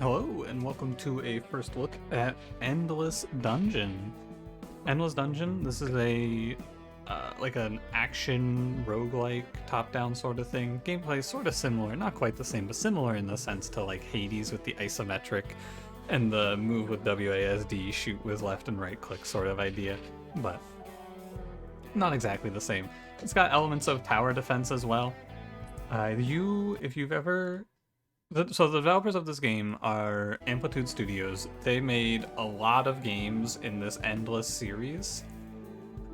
Hello, and welcome to a first look at Endless Dungeon. Endless Dungeon, this is a like an action roguelike top-down sort of thing. Gameplay is sort of similar, not quite the same, but similar in the sense to like Hades with the isometric and the move with WASD, shoot with left and right click sort of idea, but not exactly the same. It's got elements of tower defense as well. If you've ever so the developers of this game are Amplitude Studios. They made a lot of games in this Endless series.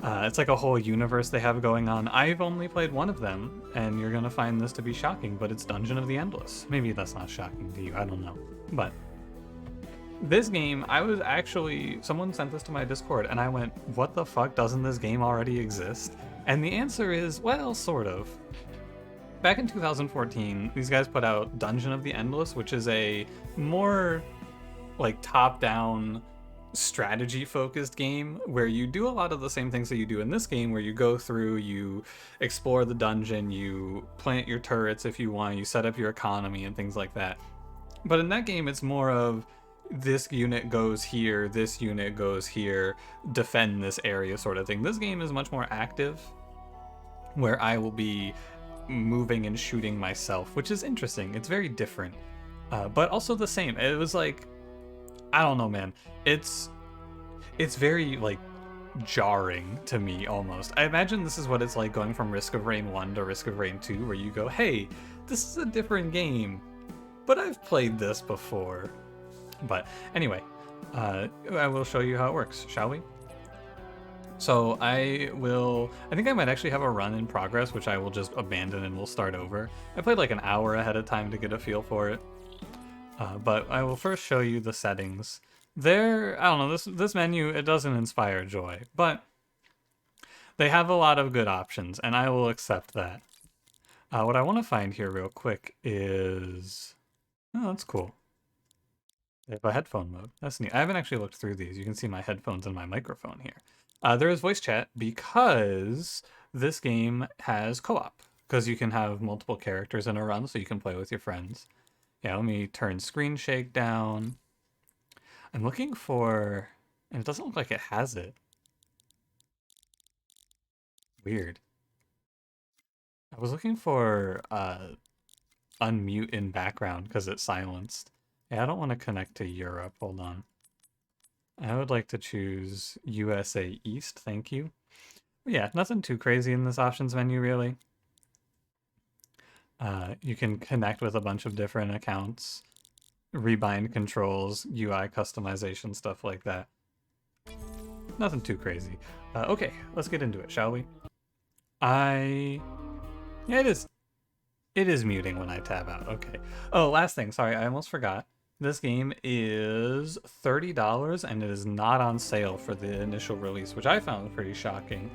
It's like a whole universe they have going on. I've only played one of them, and you're gonna find this to be shocking, but it's Dungeon of the Endless. Maybe that's not shocking to you, I don't know. But this game, someone sent this to my Discord, and I went, what the fuck, doesn't this game already exist? And the answer is, well, sort of. Back in 2014, these guys put out Dungeon of the Endless, which is a more like top-down strategy-focused game where you do a lot of the same things that you do in this game, where you go through, you explore the dungeon, you plant your turrets if you want, you set up your economy and things like that. But in that game, it's more of this unit goes here, this unit goes here, defend this area sort of thing. This game is much more active, where I will be moving and shooting myself, which is interesting. It's very different, but also the same. It was like, I don't know, man. It's very like jarring to me almost. I imagine this is what it's like going from Risk of Rain 1 to Risk of Rain 2, where you go, hey, this is a different game, but I've played this before. But anyway, I will show you how it works, shall we? So I think I might actually have a run in progress, which I will just abandon and we'll start over. I played like an hour ahead of time to get a feel for it. But I will first show you the settings. I don't know, this menu, it doesn't inspire joy, but they have a lot of good options, and I will accept that. What I want to find here real quick is... Oh, that's cool. They have a headphone mode. That's neat. I haven't actually looked through these. You can see my headphones and my microphone here. There is voice chat because this game has co-op, because you can have multiple characters in a run, so you can play with your friends. Yeah, let me turn screen shake down. I'm looking for... And it doesn't look like it has it. Weird. I was looking for unmute in background because it's silenced. Yeah, I don't want to connect to Europe. Hold on. I would like to choose USA East, thank you. Yeah, nothing too crazy in this options menu, really. You can connect with a bunch of different accounts, rebind controls, UI customization, stuff like that. Nothing too crazy. Okay, let's get into it, shall we? Yeah, it is muting when I tab out, okay. Oh, last thing, sorry, I almost forgot. This game is $30 and it is not on sale for the initial release, which I found pretty shocking.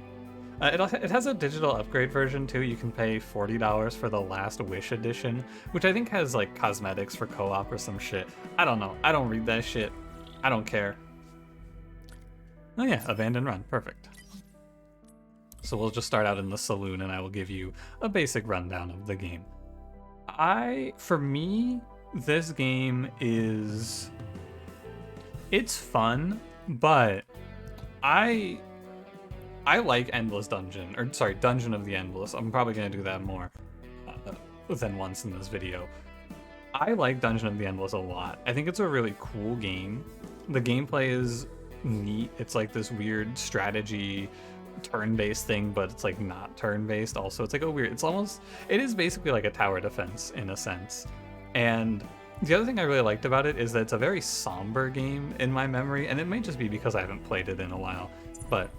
It has a digital upgrade version too. You can pay $40 for the Last Wish edition, which I think has like cosmetics for co-op or some shit. I don't know. I don't read that shit. I don't care. Oh yeah, abandon run. Perfect. So we'll just start out in the saloon and I will give you a basic rundown of the game. For me, this game it's fun, but I like Endless Dungeon, or sorry, Dungeon of the Endless. I'm probably gonna do that more than once in this video. I like Dungeon of the Endless a lot. I think it's a really cool game. The gameplay is neat. It's like this weird strategy turn-based thing, but it's like not turn-based also. It's like it is basically like a tower defense in a sense. And the other thing I really liked about it is that it's a very somber game in my memory, and it may just be because I haven't played it in a while, but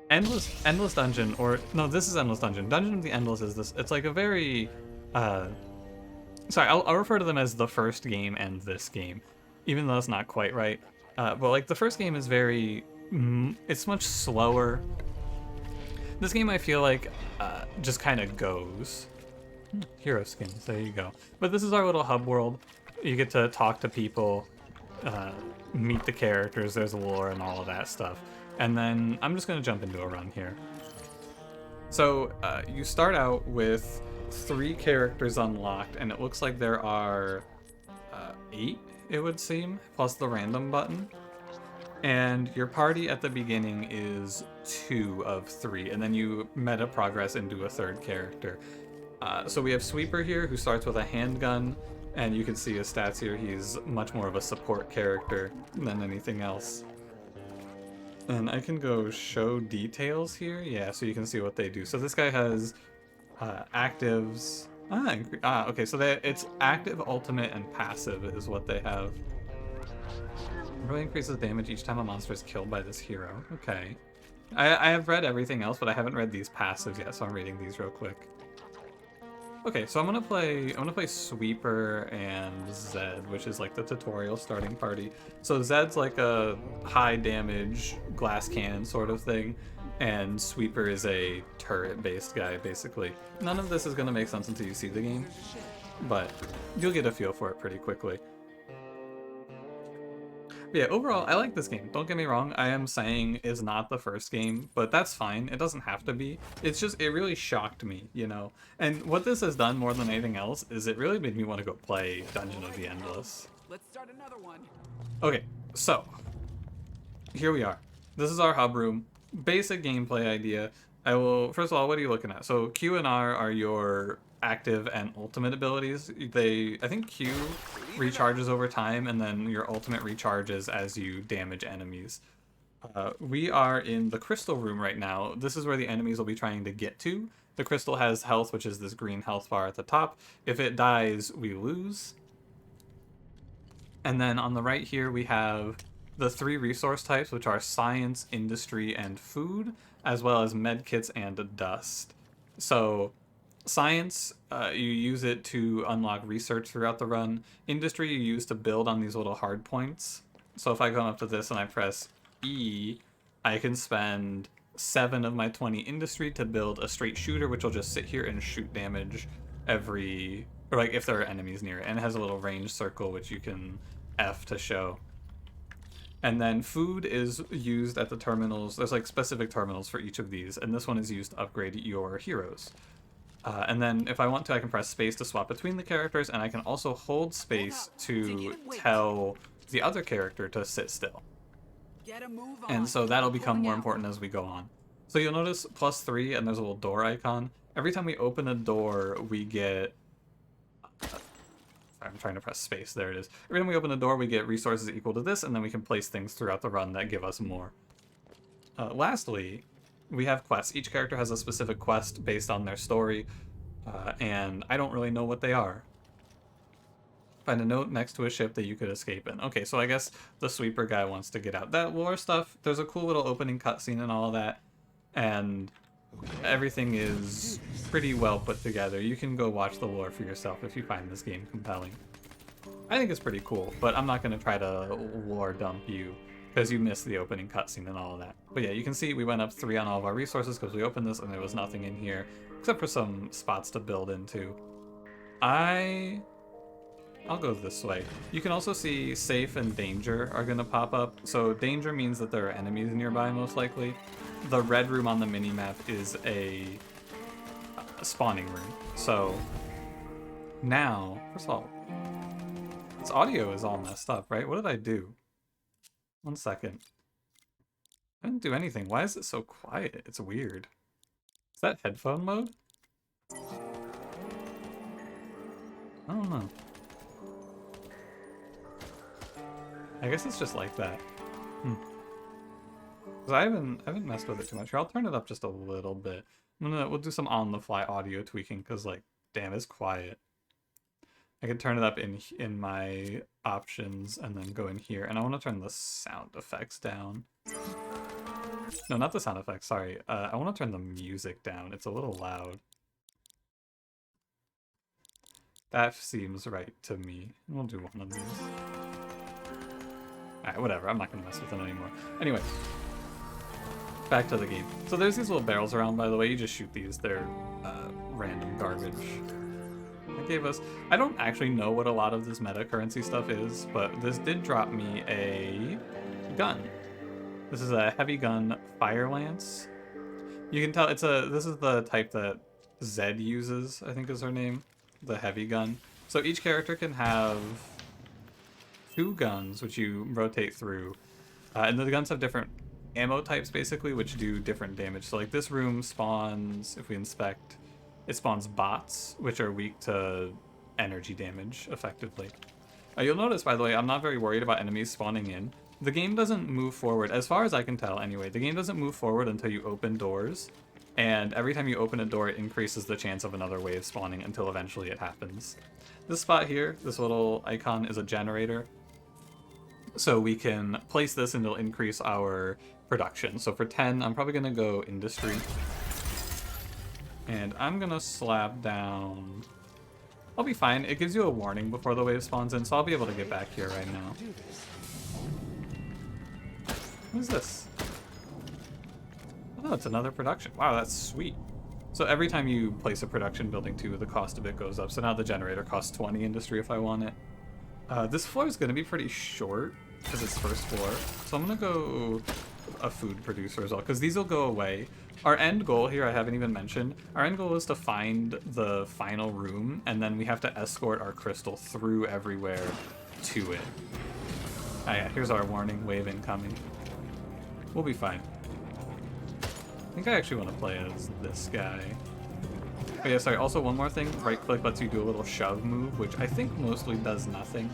Endless Dungeon, or no, this is Endless Dungeon. Dungeon of the Endless is this. It's like a very, sorry, I'll refer to them as the first game and this game, even though it's not quite right. But like the first game is it's much slower. This game I feel like just kind of goes. Hero skins, there you go. But this is our little hub world. You get to talk to people, meet the characters, there's lore and all of that stuff. And then I'm just going to jump into a run here. So you start out with 3 characters unlocked, and it looks like there are 8, it would seem, plus the random button. And your party at the beginning is 2 of 3, and then you meta progress into a third character. So we have Sweeper here, who starts with a handgun, and you can see his stats here. He's much more of a support character than anything else. And I can go show details here. Yeah, so you can see what they do. So this guy has actives. Okay, so it's active, ultimate, and passive is what they have. Really increases damage each time a monster is killed by this hero. Okay. I have read everything else, but I haven't read these passives yet, so I'm reading these real quick. Okay, so I'm gonna play Sweeper and Zed, which is like the tutorial starting party. So Zed's like a high damage glass cannon sort of thing, and Sweeper is a turret-based guy, basically. None of this is gonna make sense until you see the game, but you'll get a feel for it pretty quickly. But yeah, overall, I like this game. Don't get me wrong, I am saying it's not the first game, but that's fine. It doesn't have to be. It's just, it really shocked me, you know? And what this has done more than anything else is it really made me want to go play Dungeon of the Endless. Let's start another one. Okay, so here we are. This is our hub room. Basic gameplay idea. First of all, what are you looking at? So Q and R are your active and ultimate abilities. I think Q recharges over time, and then your ultimate recharges as you damage enemies. We are in the crystal room right now. This is where the enemies will be trying to get to. The crystal has health, which is this green health bar at the top. If it dies, we lose. And then on the right here, we have the 3 resource types, which are science, industry, and food, as well as medkits and dust. So science, you use it to unlock research throughout the run. Industry, you use to build on these little hard points. So if I come up to this and I press E, I can spend 7 of my 20 industry to build a straight shooter, which will just sit here and shoot damage or like if there are enemies near it. And it has a little range circle, which you can F to show. And then food is used at the terminals. There's like specific terminals for each of these, and this one is used to upgrade your heroes. And then if I want to, I can press space to swap between the characters, and I can also hold space to tell the other character to sit still. And so that'll become more important as we go on. So you'll notice +3, and there's a little door icon. Every time we open a door, we get... I'm trying to press space, there it is. Every time we open a door, we get resources equal to this, and then we can place things throughout the run that give us more. Lastly, we have quests. Each character has a specific quest based on their story, and I don't really know what they are. Find a note next to a ship that you could escape in. Okay, so I guess the Sweeper guy wants to get out. That lore stuff, there's a cool little opening cutscene and all of that, and everything is pretty well put together. You can go watch the lore for yourself if you find this game compelling. I think it's pretty cool, but I'm not going to try to lore dump you because you missed the opening cutscene and all of that. But yeah, you can see we went up 3 on all of our resources because we opened this and there was nothing in here except for some spots to build into. I'll go this way. You can also see safe and danger are going to pop up. So danger means that there are enemies nearby, most likely. The red room on the minimap is a spawning room. So now, first of all, this audio is all messed up, right? What did I do? 1 second. I didn't do anything. Why is it so quiet? It's weird. Is that headphone mode? I don't know. I guess it's just like that. Because I haven't messed with it too much. Here, I'll turn it up just a little bit. We'll do some on-the-fly audio tweaking because, like, damn, it's quiet. I can turn it up in my options and then go in here. And I want to turn the sound effects down. No, not the sound effects, sorry. I want to turn the music down. It's a little loud. That seems right to me. We'll do one of these. Alright, whatever. I'm not going to mess with it anymore. Anyway. Back to the game. So there's these little barrels around, by the way. You just shoot these. They're random garbage. It gave us... I don't actually know what a lot of this meta currency stuff is, but this did drop me a gun. This is a heavy gun fire lance. You can tell this is the type that Zed uses, I think is her name. The heavy gun. So each character can have 2 guns, which you rotate through. And the guns have different ammo types, basically, which do different damage. So, like, this room spawns, if we inspect, it spawns bots, which are weak to energy damage, effectively. You'll notice, by the way, I'm not very worried about enemies spawning in. The game doesn't move forward, as far as I can tell anyway, the game doesn't move forward until you open doors. And every time you open a door, it increases the chance of another wave spawning until eventually it happens. This spot here, this little icon, is a generator. So we can place this and it'll increase our production. So for 10, I'm probably going to go industry. And I'm going to slap down... I'll be fine. It gives you a warning before the wave spawns in, so I'll be able to get back here right now. What is this? Oh, it's another production. Wow, that's sweet. So every time you place a production building too, the cost of it goes up. So now the generator costs 20 industry if I want it. This floor is going to be pretty short because it's first floor. So I'm going to go a food producer as well, because these will go away. Our end goal here, I haven't even mentioned, our end goal is to find the final room, and then we have to escort our crystal through everywhere to it. Ah yeah, here's our warning, wave incoming. We'll be fine. I think I actually want to play as this guy. Oh yeah, sorry, also one more thing, right click lets you do a little shove move, which I think mostly does nothing.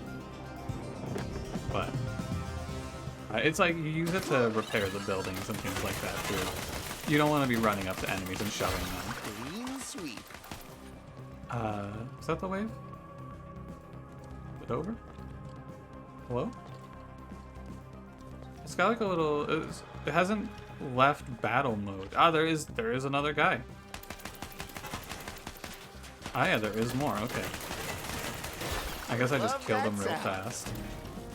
But it's like you use it to repair the buildings and things like that too. You don't want to be running up to enemies and shoving them. Clean sweep. Is that the wave? Is it over? Hello? It's got like a little... It hasn't left battle mode. Ah, there is another guy. Ah yeah, there is more, okay. I guess I just killed him real fast.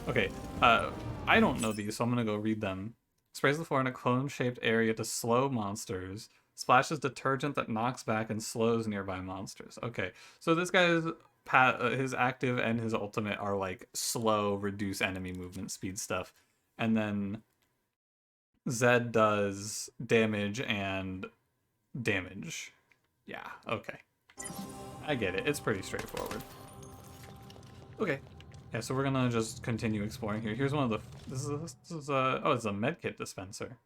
Okay, I don't know these, so I'm gonna go read them. Sprays the floor in a cone-shaped area to slow monsters. Splashes detergent that knocks back and slows nearby monsters. Okay, so this guy's his active and his ultimate are like slow, reduce enemy movement speed stuff. And then Zed does damage and damage. Yeah, okay. I get it. It's pretty straightforward. Okay. Yeah, so we're gonna just continue exploring here. Here's one of the... This is oh, it's a medkit dispenser.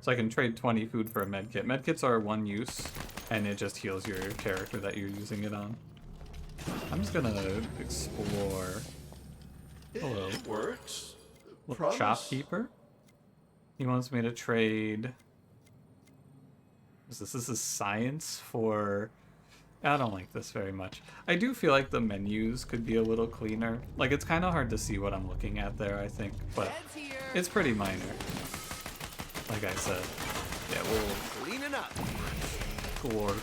So I can trade 20 food for a medkit. Medkits are one use, and it just heals your character that you're using it on. I'm just gonna explore. Hello. It works. Little shopkeeper. He wants me to trade... This is science for... I don't like this very much. I do feel like the menus could be a little cleaner. Like, it's kind of hard to see what I'm looking at there, I think, but it's pretty minor. Like I said. Yeah, we'll... Cleaning up. Cool.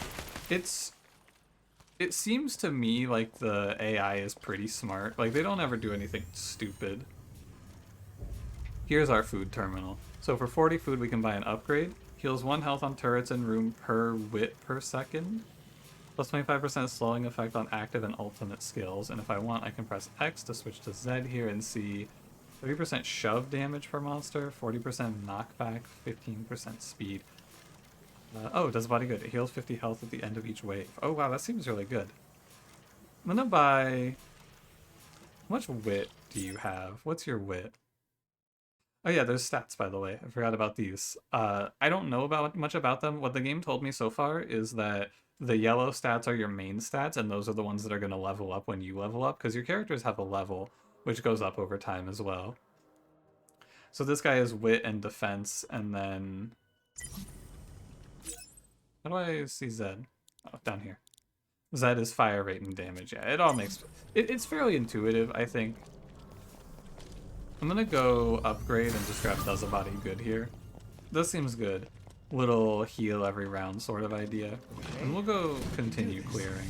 It seems to me like the AI is pretty smart. Like, they don't ever do anything stupid. Here's our food terminal. So for 40 food, we can buy an upgrade. Heals 1 health on turrets and room per wit per second. Plus 25% slowing effect on active and ultimate skills. And if I want, I can press X to switch to Z here and see 30% shove damage per monster, 40% knockback, 15% speed. Oh, it does body good. It heals 50 health at the end of each wave. Oh wow, that seems really good. I'm gonna buy... How much wit do you have? What's your wit? Oh yeah, there's stats, by the way. I forgot about these. I don't know much about them. What the game told me so far is that the yellow stats are your main stats, and those are the ones that are going to level up when you level up, because your characters have a level, which goes up over time as well. So this guy is wit and defense, and then... How do I see Zed? Oh, down here. Zed is fire rate and damage. Yeah, it all makes... It's fairly intuitive, I think. I'm gonna go upgrade and just grab does a body good here. This seems good. Little heal every round sort of idea. And we'll go continue clearing.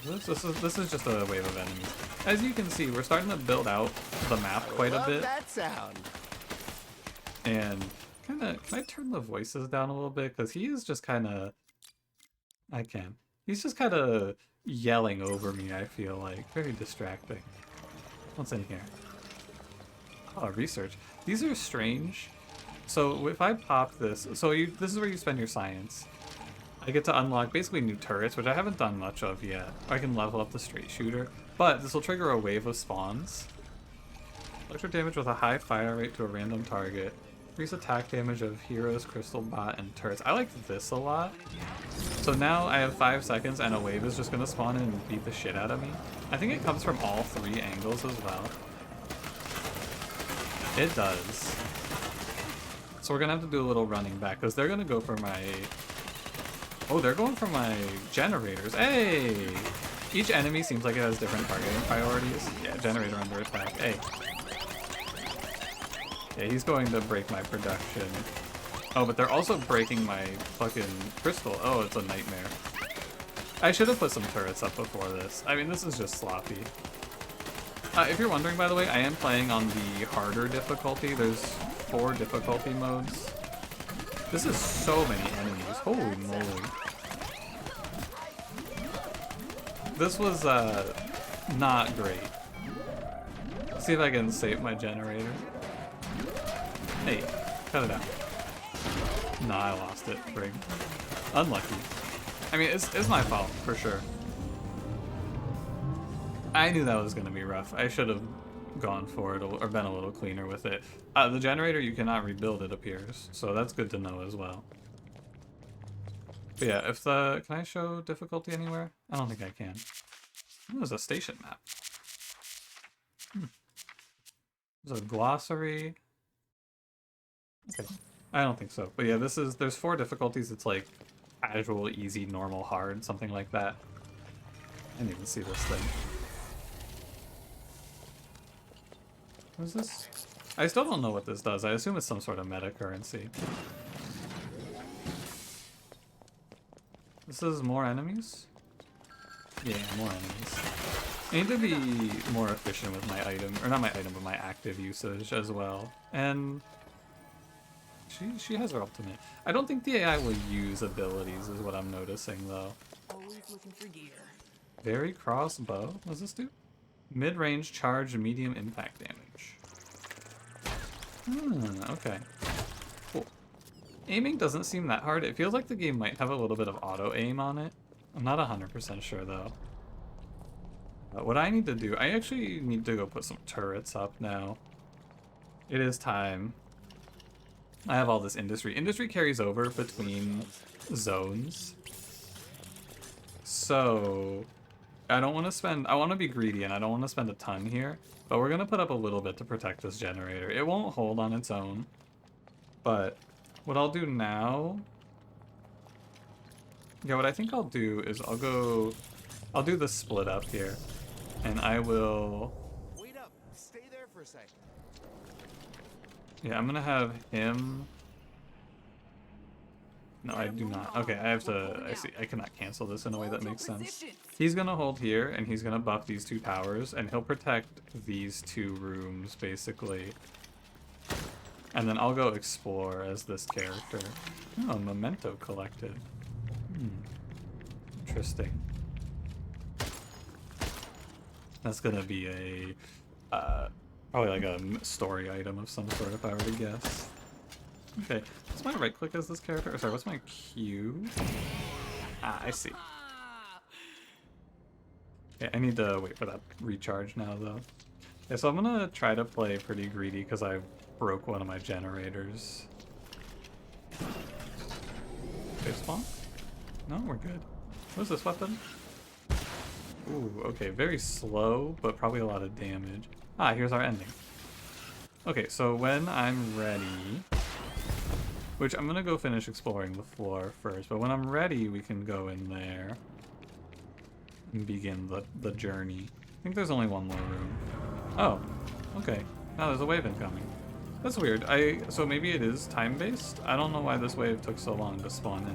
This is just a wave of enemies. As you can see, we're starting to build out the map quite a bit. That sound. And can I turn the voices down a little bit? Because he is just kind of... I can. He's just kind of yelling over me, I feel like. Very distracting. What's in here? Oh, research. These are strange. So if I pop this... So this is where you spend your science. I get to unlock basically new turrets, which I haven't done much of yet. I can level up the straight shooter, but this will trigger a wave of spawns. Electric damage with a high fire rate to a random target. Increase attack damage of heroes, crystal bot, and turrets. I like this a lot. So now I have 5 seconds and a wave is just going to spawn in and beat the shit out of me. I think it comes from all 3 angles as well. It does. So we're going to have to do a little running back because they're going to go for my... Oh, they're going for my generators. Hey! Each enemy seems like it has different targeting priorities. Yeah, generator under attack. Hey. Yeah, he's going to break my production. Oh, but they're also breaking my fucking crystal. Oh, it's a nightmare. I should have put some turrets up before this. I mean, this is just sloppy. If you're wondering, by the way, I am playing on the harder difficulty. There's 4 difficulty modes. This is so many enemies. Holy moly. This was, not great. Let's see if I can save my generator. Hey, cut it out. No, I lost it. Frig. Unlucky. I mean, it's my fault, for sure. I knew that was going to be rough. I should have gone for it or been a little cleaner with it. The generator, you cannot rebuild, it appears. So that's good to know as well. But yeah, if the... Can I show difficulty anywhere? I don't think I can. Oh, there's a station map. There's a glossary. Okay. I don't think so. But yeah, there's 4 difficulties. It's like casual, easy, normal, hard, something like that. I didn't even see this thing. What is this? I still don't know what this does. I assume it's some sort of meta currency. This is more enemies? Yeah, more enemies. I need to be more efficient with my item, or not my item, but my active usage as well. And she has her ultimate. I don't think the AI will use abilities is what I'm noticing though. Always looking for gear. Very crossbow. What does this do? Mid-range charge, medium impact damage. Okay. Cool. Aiming doesn't seem that hard. It feels like the game might have a little bit of auto-aim on it. I'm not 100% sure though. What I need to do, I actually need to go put some turrets up now. It is time. I have all this industry. Industry carries over between zones. So I don't want to spend, I want to be greedy and I don't want to spend a ton here, but we're going to put up a little bit to protect this generator. It won't hold on its own, but what I'll do now, yeah, what I think I'll do is I'll do the split up here and I will, wait up, stay there for a second. yeah, I'm going to have him. No, I do not. Okay, I have to... I see. I cannot cancel this in a way that makes sense. He's gonna hold here, and he's gonna buff these 2 towers, and he'll protect these 2 rooms, basically. And then I'll go explore as this character. Oh, memento collected. Interesting. That's gonna be a... probably like a story item of some sort, if I were to guess. Okay, what's my right click as this character? Or sorry, what's my Q? Ah, I see. Okay, I need to wait for that recharge now, though. Yeah, so I'm gonna try to play pretty greedy because I broke one of my generators. Okay, spawn? No, we're good. What is this weapon? Ooh, okay, very slow, but probably a lot of damage. Ah, here's our ending. Okay, so when I'm ready... Which I'm gonna go finish exploring the floor first, but when I'm ready, we can go in there and begin the journey. I think there's only one more room. Oh, okay. Now there's a wave incoming. That's weird. So maybe it is time-based? I don't know why this wave took so long to spawn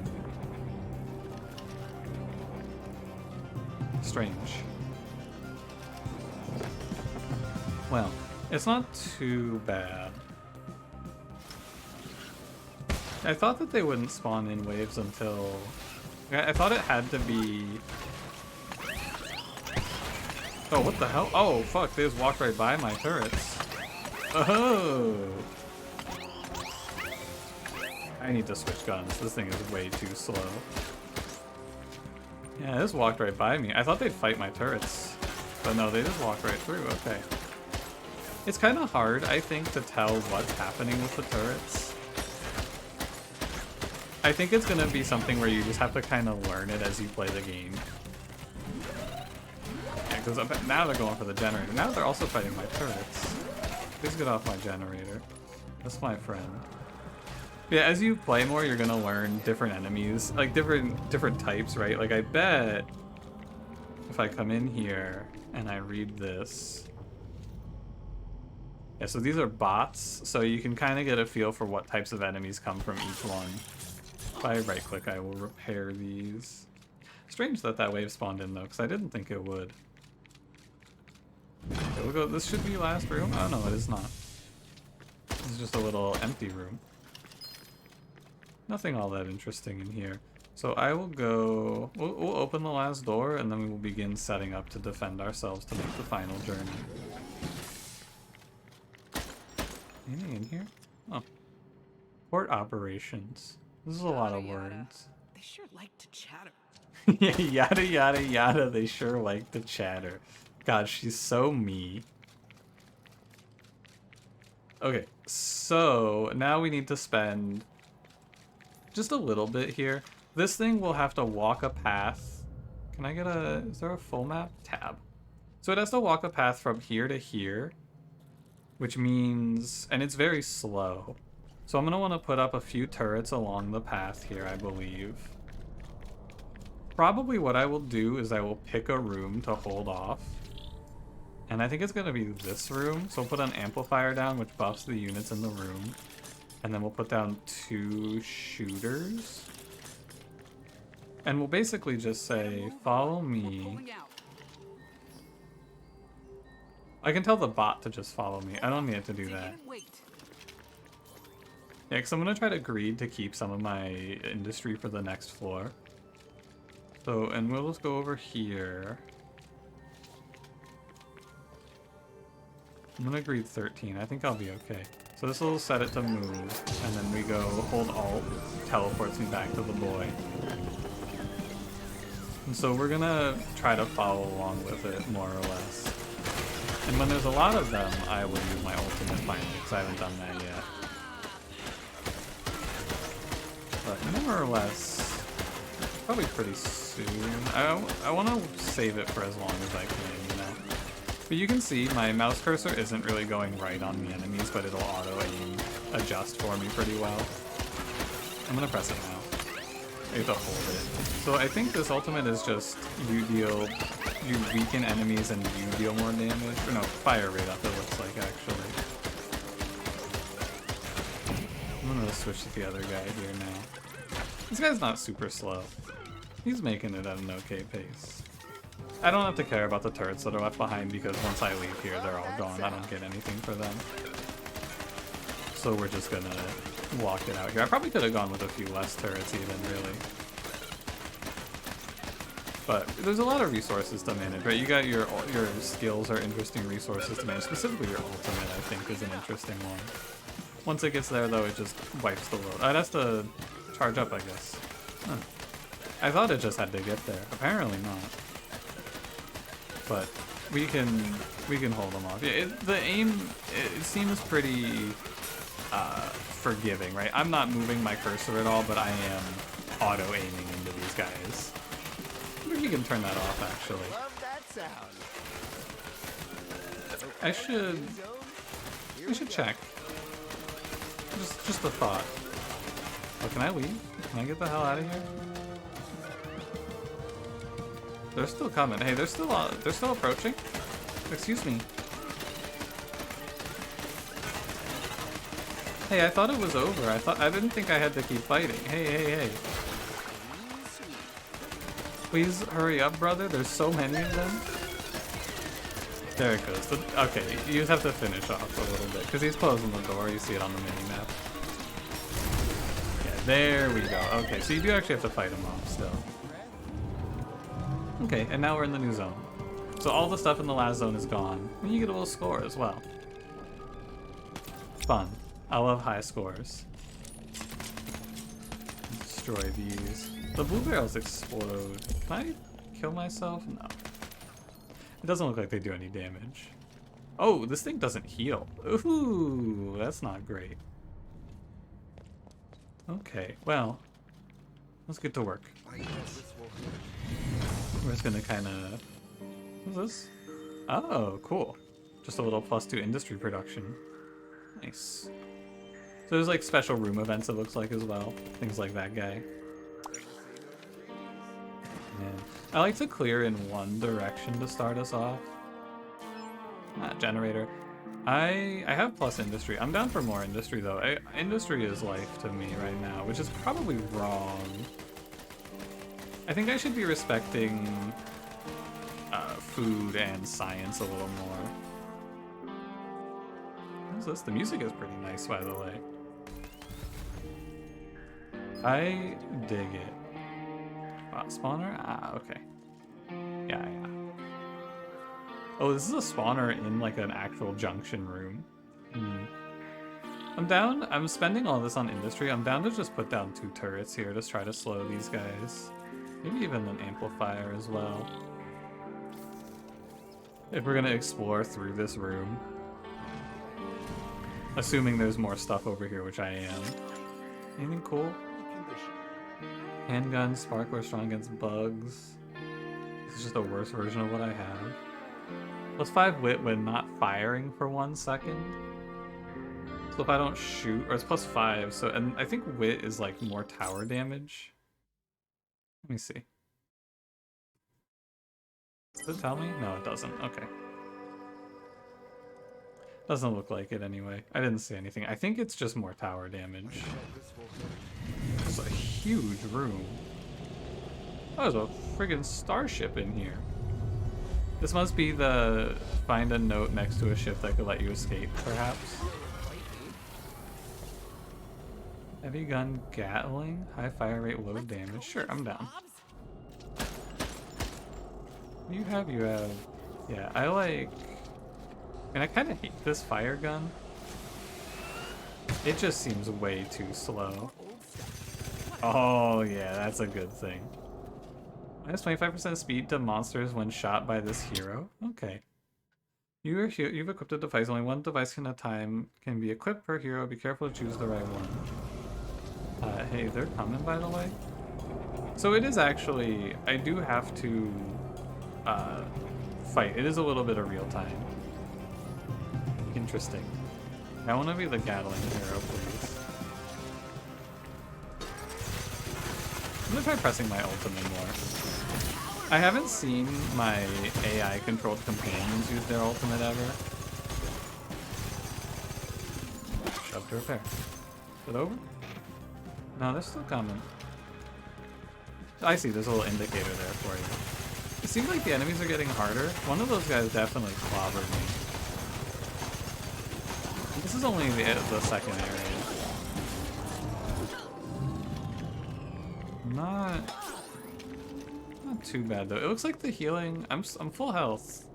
in. Strange. Well, it's not too bad. I thought that they wouldn't spawn in waves until... I thought it had to be... Oh, what the hell? Oh, fuck, they just walked right by my turrets. Oh! I need to switch guns. This thing is way too slow. Yeah, they just walked right by me. I thought they'd fight my turrets. But no, they just walked right through. Okay. It's kind of hard, I think, to tell what's happening with the turrets. I think it's going to be something where you just have to kind of learn it as you play the game. Yeah, because now they're going for the generator. Now they're also fighting my turrets. Please get off my generator. That's my friend. Yeah, as you play more, you're going to learn different enemies. Like, different types, right? Like, I bet if I come in here and I read this... Yeah, so these are bots, so you can kind of get a feel for what types of enemies come from each one. If I right-click, I will repair these. Strange that that wave spawned in, though, because I didn't think it would. Okay, we'll go. This should be last room. Oh, no, it is not. This is just a little empty room. Nothing all that interesting in here. So I will go... We'll open the last door, and then we will begin setting up to defend ourselves to make the final journey. Anything in here? Oh. Port operations. This is a lot of words. They sure like to chatter. Yeah, yada yada yada, they sure like to chatter. God, she's so me. Okay, so now we need to spend just a little bit here. This thing will have to walk a path. Can I get a... Is there a full map? Tab. So it has to walk a path from here to here. Which means, and it's very slow. So I'm going to want to put up a few turrets along the path here, I believe. Probably what I will do is I will pick a room to hold off. And I think it's going to be this room. So we'll put an amplifier down, which buffs the units in the room. And then we'll put down 2 shooters. And we'll basically just say, follow me. I can tell the bot to just follow me. I don't need it to do that. Yeah, because I'm going to try to greed to keep some of my industry for the next floor. So, and we'll just go over here. I'm going to greed 13. I think I'll be okay. So this will set it to move. And then we go hold Alt. Teleports me back to the boy. And so we're going to try to follow along with it, more or less. And when there's a lot of them, I will use my ultimate finally, because I haven't done that yet. But more or less, probably pretty soon. I want to save it for as long as I can, you know? But you can see my mouse cursor isn't really going right on the enemies, but it'll auto-aim adjust for me pretty well. I'm going to press it now. I have to hold it. So I think this ultimate is just you weaken enemies and you deal more damage. Or no, fire rate up it looks like actually. I'm gonna switch to the other guy here now. This guy's not super slow. He's making it at an okay pace. I don't have to care about the turrets that are left behind because once I leave here, they're all gone. I don't get anything for them. So we're just gonna walk it out here. I probably could have gone with a few less turrets even, really. But there's a lot of resources to manage, right? You got your skills are interesting resources to manage. Specifically your ultimate, I think, is an interesting one. Once it gets there, though, it just wipes the load. It has to charge up, I guess. Huh. I thought it just had to get there. Apparently not. But we can hold them off. Yeah, the aim, it seems pretty forgiving, right? I'm not moving my cursor at all, but I am auto-aiming into these guys. I wonder if you can turn that off, actually. Love that sound. I should check. Just a thought. Oh, can I leave? Can I get the hell out of here? They're still coming. Hey, they're still approaching. Excuse me. Hey, I thought it was over. I didn't think I had to keep fighting. Hey. Please hurry up, brother. There's so many of them. There it goes. Okay, you just have to finish off a little bit because he's closing the door. You see it on the mini-map. Yeah, there we go. Okay, so you do actually have to fight him off still. Okay, and now we're in the new zone. So all the stuff in the last zone is gone. And you get a little score as well. Fun. I love high scores. Destroy these. The blue barrels explode. Can I kill myself? No. It doesn't look like they do any damage. Oh, this thing doesn't heal. Ooh, that's not great. Okay, well, let's get to work. I guess this will We're just gonna kind of... What's this? Oh, cool. Just a little +2 industry production. Nice. So there's like special room events, it looks like, as well. Things like that guy. Yeah. I like to clear in one direction to start us off. Generator. I have plus industry. I'm down for more industry though. Industry is life to me right now, which is probably wrong. I think I should be respecting food and science a little more. What's this? The music is pretty nice, by the way. I dig it. Wow, spawner? Ah, okay. Yeah. Oh, this is a spawner in like an actual junction room. I'm down. I'm spending all this on industry. I'm down to just put down 2 turrets here to try to slow these guys. Maybe even an amplifier as well. If we're gonna explore through this room. Assuming there's more stuff over here, which I am. Anything cool? Handgun, sparkler, strong against bugs. This is just a worse version of what I have. +5 wit when not firing for 1 second. So if I don't shoot, or it's +5, so, and I think wit is like more tower damage. Let me see. Does it tell me? No, it doesn't. Okay. Doesn't look like it anyway. I didn't see anything. I think it's just more tower damage. It's a huge room. Oh, there's a friggin' starship in here. This must be the find a note next to a ship that could let you escape, perhaps. Heavy gun Gatling, high fire rate, low damage. Sure, I'm down. What do you have? You have... Yeah, I like... I mean, I kind of hate this fire gun. It just seems way too slow. Oh, yeah, that's a good thing. Minus 25% speed to monsters when shot by this hero. Okay. You've equipped a device. Only one device at a time can be equipped per hero. Be careful to choose the right one. Hey, they're coming, by the way. So it is actually... I do have to fight. It is a little bit of real time. Interesting. I want to be the Gatling hero, please. I'm gonna try pressing my ultimate more. I haven't seen my AI-controlled companions use their ultimate ever. Shove to repair. Is it over? No, they're still coming. I see, there's a little indicator there for you. It seems like the enemies are getting harder. One of those guys definitely clobbered me. This is only the second area. Not too bad though. It looks like the healing. I'm full health,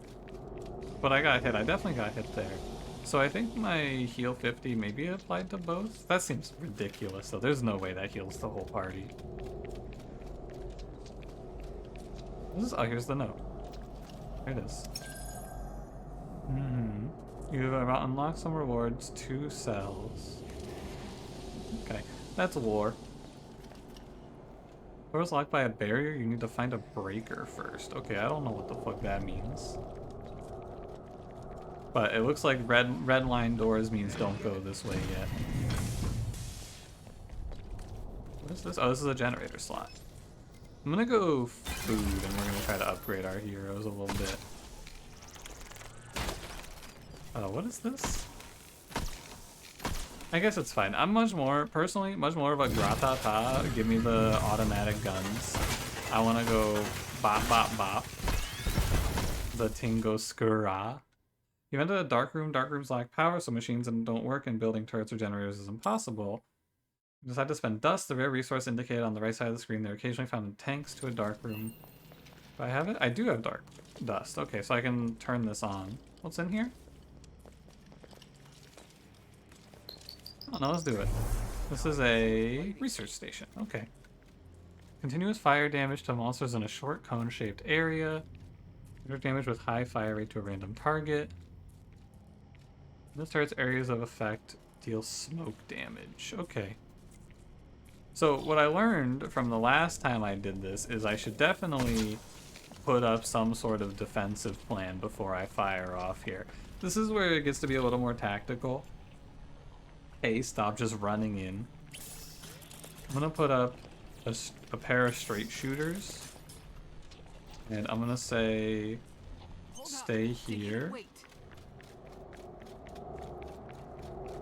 but I got hit. I definitely got hit there. So I think my heal 50 maybe applied to both. That seems ridiculous though. There's no way that heals the whole party. Oh, here's the note. There it is. You've unlocked some rewards, 2 cells. Okay, that's war. Door's locked by a barrier, you need to find a breaker first. Okay, I don't know what the fuck that means. But it looks like red line doors means don't go this way yet. What is this? Oh, this is a generator slot. I'm gonna go food and we're gonna try to upgrade our heroes a little bit. What is this? I guess it's fine. I'm personally, much more of a gratata. Give me the automatic guns. I want to go bop, bop, bop. The Tingo Skura. You entered a dark room. Dark rooms lack power, so machines don't work, and building turrets or generators is impossible. You decide to spend dust, the rare resource indicated on the right side of the screen. They're occasionally found in tanks to a dark room. Do I have it? I do have dark dust. Okay, so I can turn this on. What's in here? Oh no, let's do it. This is a research station. Okay. continuous fire damage to monsters in a short cone-shaped area. Direct damage with high fire rate to a random target. This target's areas of effect deal smoke damage. Okay. So what I learned from the last time I did this is I should definitely put up some sort of defensive plan before I fire off here. This is where it gets to be a little more tactical. Hey, stop just running in. I'm gonna put up a pair of straight shooters. And I'm gonna say, stay here.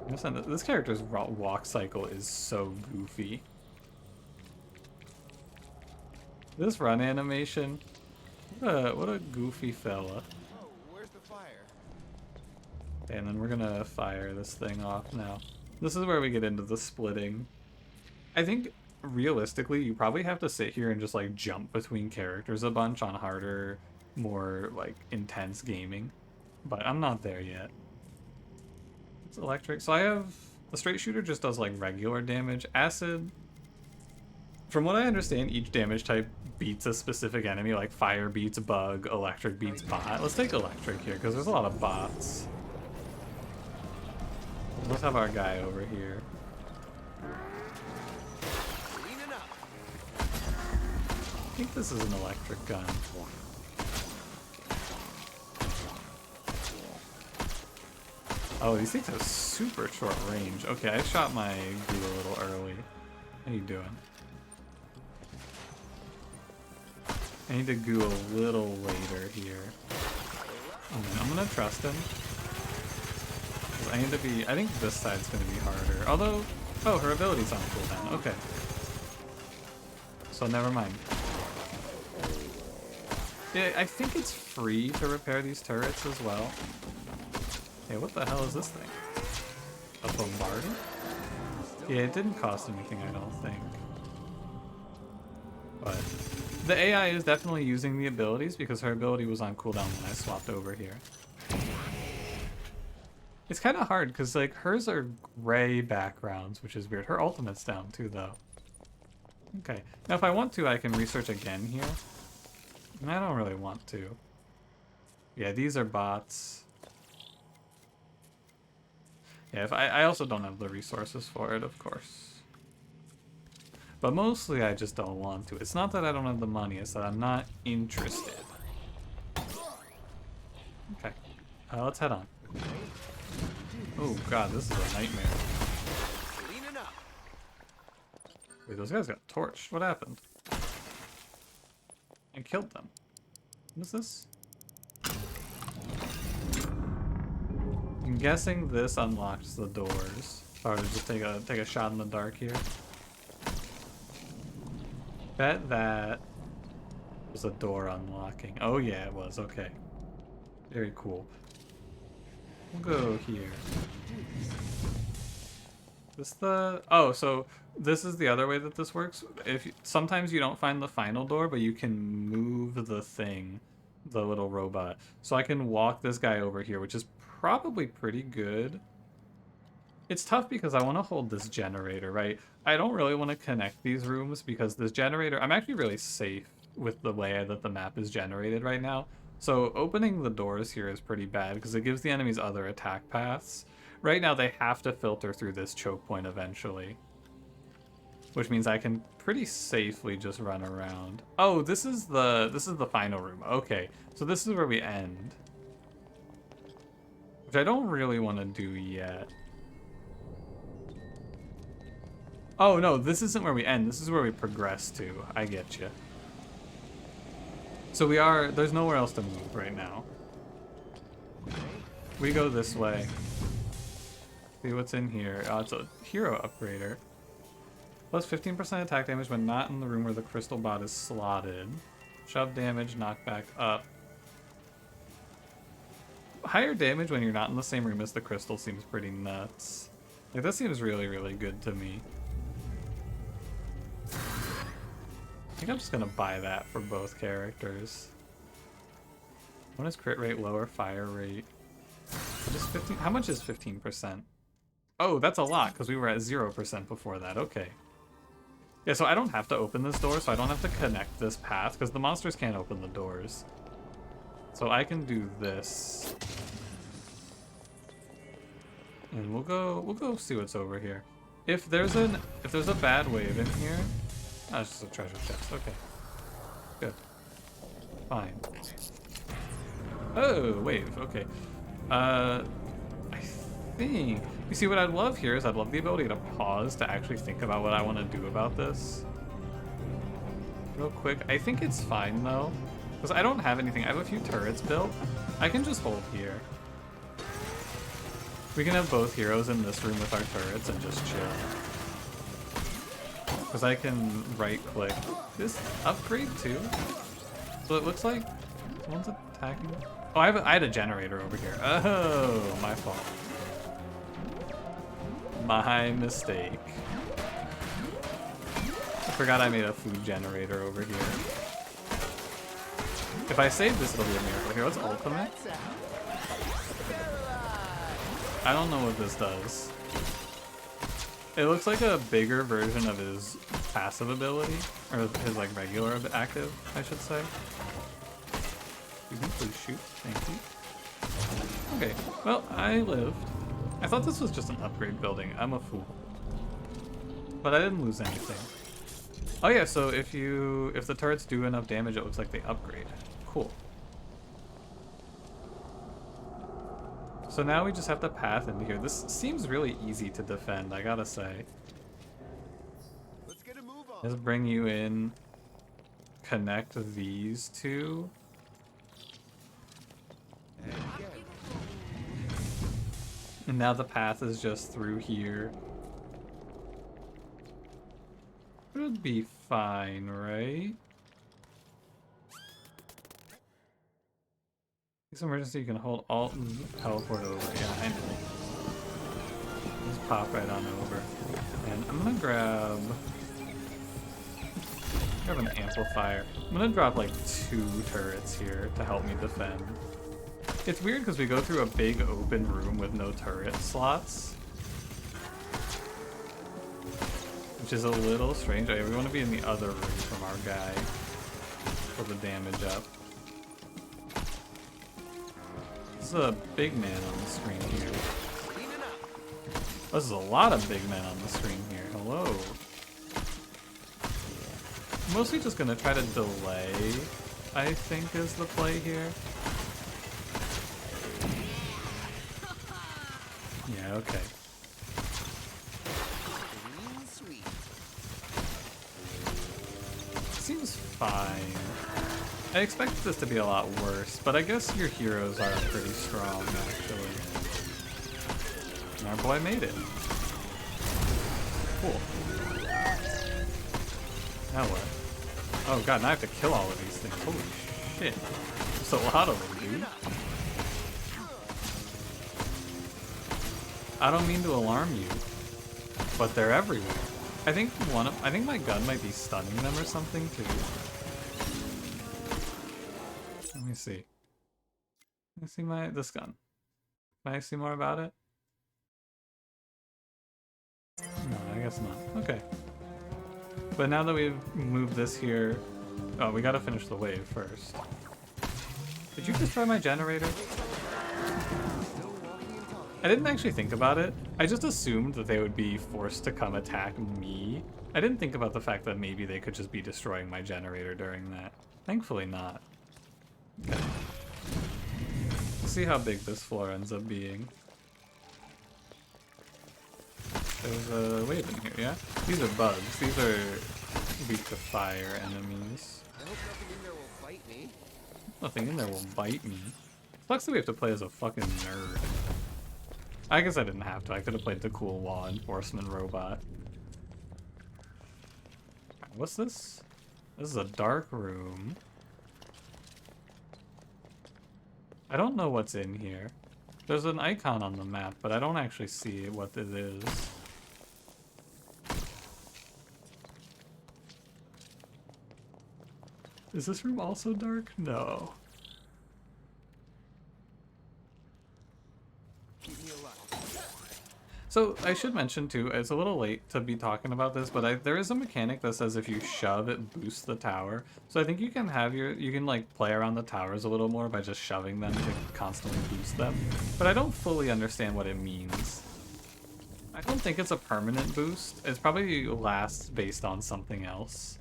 Listen, this character's walk cycle is so goofy. This run animation, what a goofy fella. Oh, where's the fire? And then we're gonna fire this thing off now. This is where we get into the splitting. I think realistically, you probably have to sit here and just like jump between characters a bunch on harder, more like intense gaming. But I'm not there yet. It's electric. So I have the straight shooter just does like regular damage. Acid, from what I understand, each damage type beats a specific enemy, like fire beats bug, electric beats bot. Let's take electric here because there's a lot of bots. Let's have our guy over here. I think this is an electric gun. Oh, these things have super short range. Okay, I shot my dude a little early. How you doing? I need to goo a little later here. I'm gonna trust him. I need to be, I think this side's gonna be harder. Although, oh, her ability's on cooldown. Okay. So never mind. Yeah, I think it's free to repair these turrets as well. Hey, what the hell is this thing? A bombardment? Yeah, it didn't cost anything, I don't think. But the AI is definitely using the abilities because her ability was on cooldown when I swapped over here. It's kind of hard because like hers are gray backgrounds, which is weird. Her ultimate's down too, though. Okay, now if I want to, I can research again here. And I don't really want to. Yeah, these are bots. Yeah, if I also don't have the resources for it, of course. But mostly I just don't want to. It's not that I don't have the money, it's that I'm not interested. Okay, let's head on. Oh god, this is a nightmare. Wait, those guys got torched. What happened? I killed them. What is this? I'm guessing this unlocks the doors. If I were to just take a shot in the dark here. Bet that was a door unlocking. Oh yeah, it was. Okay. Very cool. We'll go here. This the... Oh, so this is the other way that this works. Sometimes you don't find the final door, but you can move the thing, the little robot. So I can walk this guy over here, which is probably pretty good. It's tough because I want to hold this generator, right? I don't really want to connect these rooms because this generator... I'm actually really safe with the way that the map is generated right now. So opening the doors here is pretty bad because it gives the enemies other attack paths. Right now they have to filter through this choke point eventually. Which means I can pretty safely just run around. Oh, this is the final room. Okay, so this is where we end. Which I don't really want to do yet. Oh no, this isn't where we end. This is where we progress to. I get you. So there's nowhere else to move right now. We go this way. See what's in here. Oh, it's a hero upgrader. Plus 15% attack damage when not in the room where the crystal bot is slotted. Shove damage, knockback up. Higher damage when you're not in the same room as the crystal seems pretty nuts. Like, that seems really, really good to me. I think I'm just gonna buy that for both characters. One is crit rate, lower fire rate. Just 15. How much is 15%? Oh, that's a lot because we were at 0% before that. Okay. Yeah, so I don't have to open this door, so I don't have to connect this path, because the monsters can't open the doors. So I can do this. And we'll go see what's over here. If there's a bad wave in here, oh, it's just a treasure chest. Okay. Good. Fine. Oh, wave. Okay. I think you see what I'd love here is I'd love the ability to pause to actually think about what I want to do about this. Real quick. I think it's fine though, because I don't have anything. I have a few turrets built. I can just hold here. We can have both heroes in this room with our turrets and just chill. Because I can right-click this upgrade too. So it looks like someone's attacking. Oh, I had a generator over here. Oh, my fault. My mistake. I forgot I made a food generator over here. If I save this, it'll be a miracle. Here, let's ultimate. I don't know what this does. It looks like a bigger version of his passive ability, or his like regular active, I should say. You can please shoot, thank you. Okay, well, I lived. I thought this was just an upgrade building. I'm a fool. But I didn't lose anything. Oh yeah, so if the turrets do enough damage, it looks like they upgrade. Cool. So now we just have to path into here. This seems really easy to defend, I gotta say. Let's get a move on. Just bring you in, connect these two. And again. And now the path is just through here. Should be fine, right? This emergency, you can hold Alt and teleport over. Yeah, I know. Just pop right on over. And I'm gonna grab an amplifier. I'm gonna drop like 2 turrets here to help me defend. It's weird because we go through a big open room with no turret slots. Which is a little strange. Okay, we want to be in the other room from our guy for the damage up. This is a big man on the screen here. This is a lot of big men on the screen here. Hello. Mostly just gonna try to delay, I think, is the play here. Yeah, okay. Seems fine. I expected this to be a lot worse, but I guess your heroes are pretty strong, actually. And our boy made it. Cool. Now what? Oh god, now I have to kill all of these things. Holy shit. There's a lot of them, dude. I don't mean to alarm you, but they're everywhere. I think my gun might be stunning them or something too. Let me see. Let me see this gun. Can I see more about it? No, I guess not. Okay. But now that we've moved this here, oh, we gotta finish the wave first. Did you destroy my generator? I didn't actually think about it. I just assumed that they would be forced to come attack me. I didn't think about the fact that maybe they could just be destroying my generator during that. Thankfully not. Okay. Let's see how big this floor ends up being. There's a wave in here, yeah? These are bugs. These are weak to fire enemies. I hope nothing in there will bite me. Nothing in there will bite me. Sucks that we have to play as a fucking nerd. I guess I didn't have to. I could have played the cool law enforcement robot. What's this? This is a dark room. I don't know what's in here. There's an icon on the map, but I don't actually see what it is. Is this room also dark? No. So I should mention too, it's a little late to be talking about this, but there is a mechanic that says if you shove, it boosts the tower. So I think you can like play around the towers a little more by just shoving them to constantly boost them. But I don't fully understand what it means. I don't think it's a permanent boost. It's probably lasts based on something else.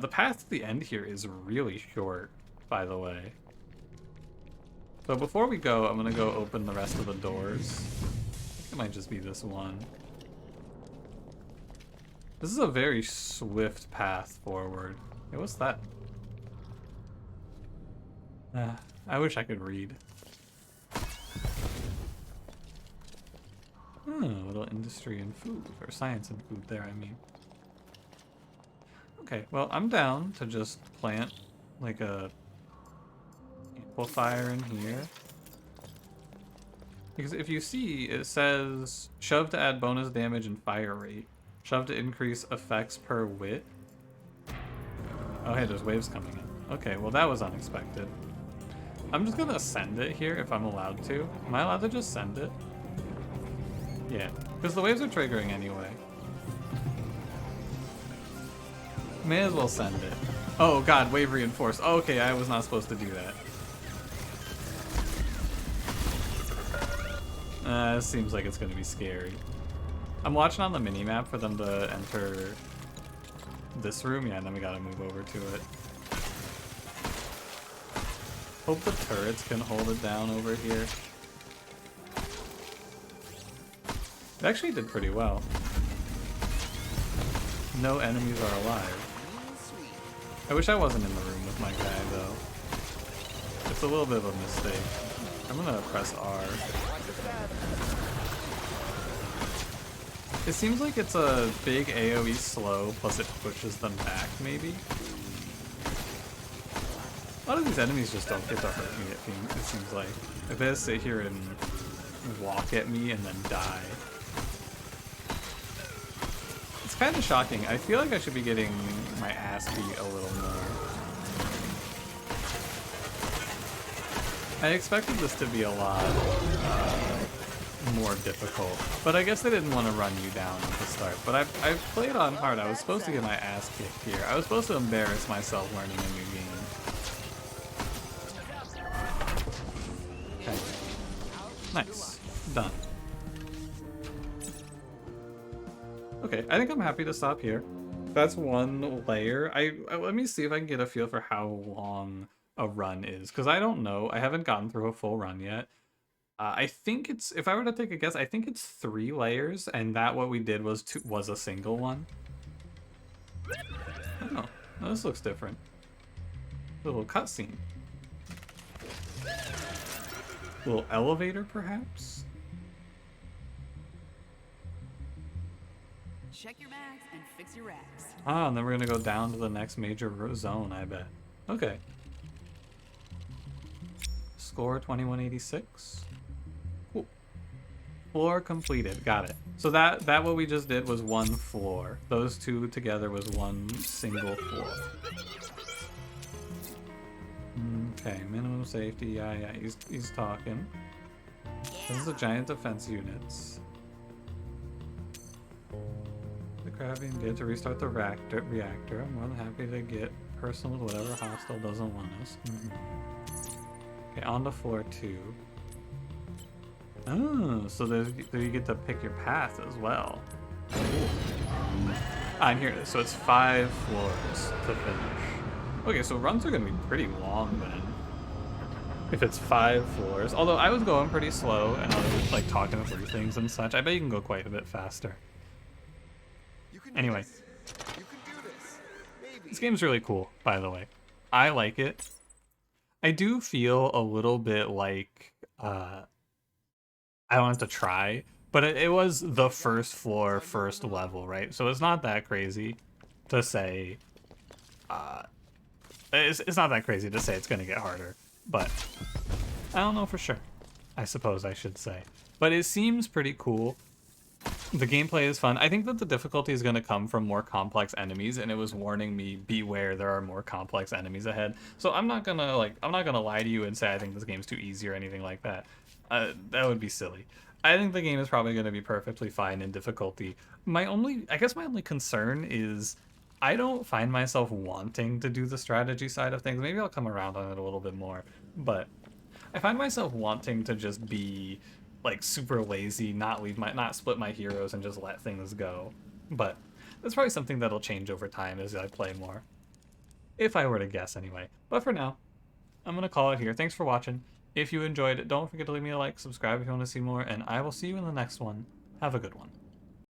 The path to the end here is really short, by the way. So before we go, I'm gonna go open the rest of the doors. I think it might just be this one. This is a very swift path forward. Hey, what's that? I wish I could read. Oh, a little industry and food, or science and food there, I mean. Okay, well, I'm down to just plant like a amplifier in here. Because if you see, it says shove to add bonus damage and fire rate. Shove to increase effects per wit. Oh hey, there's waves coming in. Okay, well that was unexpected. I'm just gonna send it here if I'm allowed to. Am I allowed to just send it? Yeah, because the waves are triggering anyway. May as well send it. Oh god, wave reinforced. Oh, okay, I was not supposed to do that. It seems like it's gonna be scary. I'm watching on the mini-map for them to enter this room. Yeah, and then we gotta move over to it. Hope the turrets can hold it down over here. It actually did pretty well. No enemies are alive. I wish I wasn't in the room with my guy, though. It's a little bit of a mistake. I'm gonna press R. It seems like it's a big AoE slow, plus it pushes them back, maybe? A lot of these enemies just don't get to hurt me, it seems like. If they sit here and walk at me and then die. It's kind of shocking. I feel like I should be getting my ass beat a little more. I expected this to be a lot more difficult, but I guess they didn't want to run you down at the start. But I played on hard. I was supposed to get my ass kicked here. I was supposed to embarrass myself learning a new game. Okay. Nice. Done. Okay, I think I'm happy to stop here. That's one layer. Let me see if I can get a feel for how long a run is, because I don't know. I haven't gotten through a full run yet. I think it's, if I were to take a guess, I think it's 3 layers, and that what we did was a single one. Oh, this looks different. A little cutscene. Little elevator, perhaps? Check your bags and fix your racks. Ah, and then we're gonna go down to the next major zone, I bet. Okay. Score 2186. Cool. Floor completed. Got it. So that what we just did was one floor. Those two together was one single floor. Okay, minimum safety. Yeah, he's talking. This is a giant defense units. The crabbing did to restart the reactor. I'm more than happy to get personal with whatever hostile doesn't want us. Okay, on to floor 2. Oh, so there you get to pick your path as well. Cool. And here it is. So it's 5 floors to finish. Okay, so runs are gonna be pretty long then. If it's 5 floors. Although I was going pretty slow and I was like talking through things and such. I bet you can go quite a bit faster. Anyway. You can do this. Maybe. This game's really cool, by the way. I like it. I do feel a little bit like I don't have to try, but it was the first floor, first level, right? So it's not that crazy to say it's not that crazy to say it's gonna get harder, but I don't know for sure. I suppose I should say. But it seems pretty cool. The gameplay is fun. I think that the difficulty is going to come from more complex enemies, and it was warning me, beware, there are more complex enemies ahead. So I'm not gonna lie to you and say I think this game's too easy or anything like that. That would be silly. I think the game is probably going to be perfectly fine in difficulty. I guess my only concern is I don't find myself wanting to do the strategy side of things. Maybe I'll come around on it a little bit more, but I find myself wanting to just be like super lazy, not split my heroes and just let things go. But that's probably something that'll change over time as I play more. If I were to guess anyway. But for now, I'm gonna call it here. Thanks for watching. If you enjoyed it, don't forget to leave me a like, subscribe if you want to see more, and I will see you in the next one. Have a good one.